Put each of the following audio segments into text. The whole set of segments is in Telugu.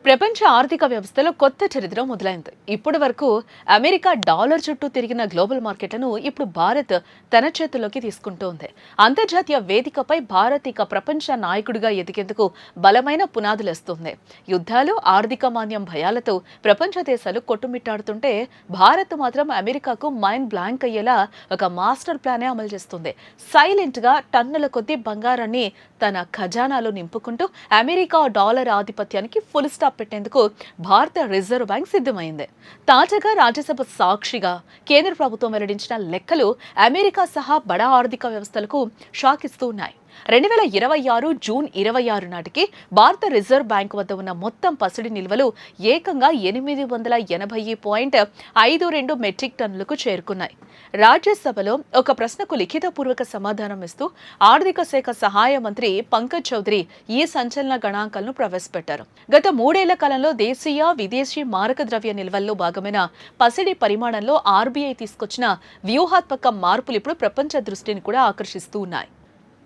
ప్రపంచ ఆర్థిక వ్యవస్థలో కొత్త చరిత్ర మొదలైంది. ఇప్పటి వరకు అమెరికా డాలర్ చుట్టూ తిరిగిన గ్లోబల్ మార్కెట్లను ఇప్పుడు భారత్ తన చేతుల్లోకి తీసుకుంటోంది. అంతర్జాతీయ వేదికపై భారత్ ఇక ప్రపంచ నాయకుడిగా ఎదిగేందుకు బలమైన పునాదులేస్తుంది. యుద్ధాలు, ఆర్థిక మాంద్యం భయాలతో ప్రపంచ దేశాలు కొట్టుమిట్టాడుతుంటే భారత్ మాత్రం అమెరికాకు మైండ్ బ్లాంక్ అయ్యేలా ఒక మాస్టర్ ప్లానే అమలు చేస్తుంది. సైలెంట్ గా టన్నుల కొద్దీ బంగారాన్ని తన ఖజానాలో నింపుకుంటూ అమెరికా డాలర్ ఆధిపత్యానికి ఫుల్ స్టాప్ పెట్టేందుకు భారత రిజర్వ్ బ్యాంక్ సిద్ధమైంది. తాజాగా రాజ్యసభ సాక్షిగా కేంద్ర ప్రభుత్వం వెల్లడించిన లెక్కలు అమెరికా సహా బడా ఆర్థిక వ్యవస్థలకు షాక్ ఇస్తూ ఉన్నాయి. 2026 జూన్ 26 నాటికి భారత రిజర్వ్ బ్యాంక్ వద్ద ఉన్న మొత్తం పసిడి నిల్వలు ఏకంగా 880.52 మెట్రిక్ టన్నులకు చేరుకున్నాయి. రాజ్యసభలో ఒక ప్రశ్నకు లిఖితపూర్వక సమాధానం ఇస్తూ ఆర్థిక శాఖ సహాయ మంత్రి పంకజ్ చౌదరి ఈ సంచలన గణాంకాలను ప్రవేశపెట్టారు. గత 3 ఏళ్ల కాలంలో దేశీయ, విదేశీ మారక ద్రవ్య నిల్వల్లో భాగమైన పసిడి పరిమాణంలో ఆర్బీఐ తీసుకొచ్చిన వ్యూహాత్మక మార్పులు ఇప్పుడు ప్రపంచ దృష్టిని కూడా ఆకర్షిస్తూ ఉన్నాయి.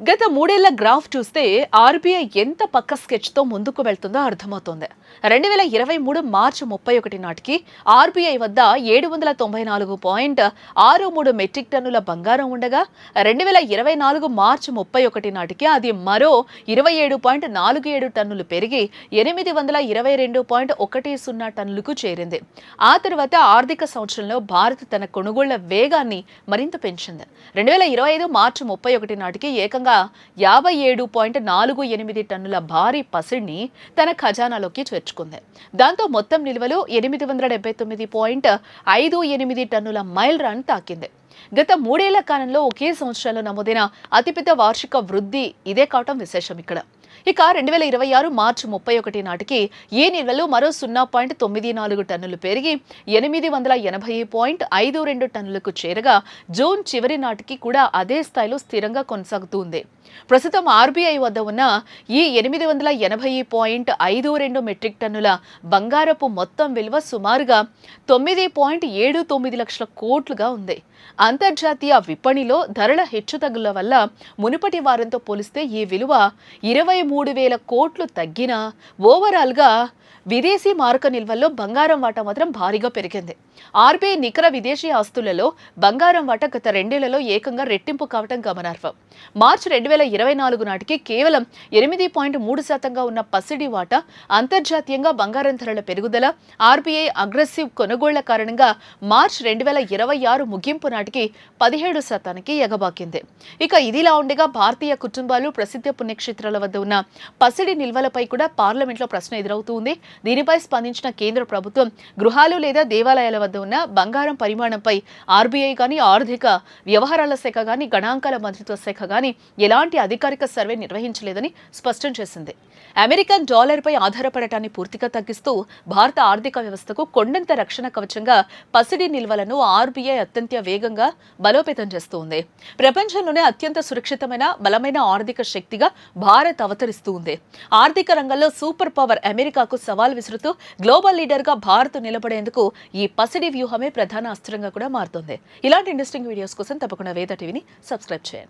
గత 3 ఏళ్ల గ్రాఫ్ చూస్తే ఆర్బీఐ ఎంత పక్క స్కెచ్తో ముందుకు వెళ్తుందో అర్థమవుతోంది. 2023 మార్చి 31 నాటికి ఆర్బీఐ వద్ద 794.63 మెట్రిక్ టన్నుల బంగారం ఉండగా 2024 మార్చి 31 నాటికి అది మరో 27.47 టన్నులు పెరిగి 822.10 టన్నులకు చేరింది. ఆ తర్వాత ఆర్థిక సంవత్సరంలో భారత్ తన కొనుగోళ్ల వేగాన్ని మరింత పెంచింది. 2025 మార్చి 31 నాటికి ఏకంగా 57.48 టన్నుల భారీ పసిడిని తన ఖజానాలోకి చేర్చుకుంది. దాంతో మొత్తం నిల్వలు 879.58 టన్నుల మైల్ రాన్ తాకింది. గత 3 ఏళ్ల కాలంలో ఒకే సంవత్సరంలో నమోదైన అతిపెద్ద వార్షిక వృద్ధి ఇదే కావటం విశేషం. ఇక 2026 మార్చి 31 నాటికి ఈ నిల్వలు మరో 0.94 టన్నులు పెరిగి 880.52 టన్నులకు చేరగా జూన్ చివరి నాటికి కూడా అదే స్థాయిలో స్థిరంగా కొనసాగుతుంది. ప్రస్తుతం ఆర్బీఐ వద్ద ఉన్న ఈ 880.52 మెట్రిక్ టన్నుల బంగారపు మొత్తం విలువ సుమారుగా 9.79 లక్షల కోట్లుగా ఉంది. అంతర్జాతీయ విపణిలో ధరల హెచ్చుతగ్గుల వల్ల మునుపటి వారంతో పోలిస్తే ఈ విలువ 23,000 కోట్లు తగ్గినా ఓవరాల్గా విదేశీ మారక నిల్వల్లో బంగారం వాటా మాత్రం భారీగా పెరిగింది. ఆర్బీఐ నికర విదేశీ ఆస్తులలో బంగారం వాటా గత 2 ఏళ్లలో ఏకంగా రెట్టింపు కావటం గమనార్హం. మార్చి 2024 నాటికి కేవలం 8.3% ఉన్న పసిడి వాటా అంతర్జాతీయంగా బంగారం ధరల పెరుగుదల, ఆర్బీఐ అగ్రెసివ్ కొనుగోళ్ల కారణంగా మార్చి 2026 ముగింపు నాటికి 17% ఎగబాకింది. ఇక ఇదిలా ఉండగా భారతీయ కుటుంబాలు, ప్రసిద్ధ పుణ్యక్షేత్రాల వద్ద ఉన్న పసిడి నిల్వలపై కూడా పార్లమెంట్లో ప్రశ్న ఎదురవుతుంది. దీనిపై స్పందించిన కేంద్ర ప్రభుత్వం గృహాలు లేదా దేవాలయాల వద్ద ఉన్న బంగారం పరిమాణంపై ఆర్బీఐ కానీ, ఆర్థిక వ్యవహారాల శాఖ కానీ, గణాంకాల మంత్రిత్వ శాఖ కానీ ఎలాంటి అధికారిక సర్వే నిర్వహించలేదని స్పష్టం చేసింది. అమెరికన్ డాలర్పై ఆధారపడటాన్ని పూర్తిగా తగ్గిస్తూ భారత ఆర్థిక వ్యవస్థకు కొండంత రక్షణ కవచంగా పసిడి నిల్వలను ఆర్బీఐ అత్యంత వేగంగా బలోపేతం చేస్తుంది. ప్రపంచంలోనే అత్యంత సురక్షితమైన, బలమైన ఆర్థిక శక్తిగా భారత్ అవతరిస్తూ ఉంది. ఆర్థిక రంగంలో సూపర్ పవర్ అమెరికాకు సవాల్ విసురుతూ గ్లోబల్ లీడర్గా భారత్ నిలబడేందుకు ఈ పసిడి వ్యూహమే ప్రధాన అస్త్రంగా కూడా మారుతుంది. ఇలాంటి ఇంట్రెస్టింగ్ వీడియోస్ కోసం తప్పకుండా వేద టీవీని సబ్స్క్రైబ్ చేయండి.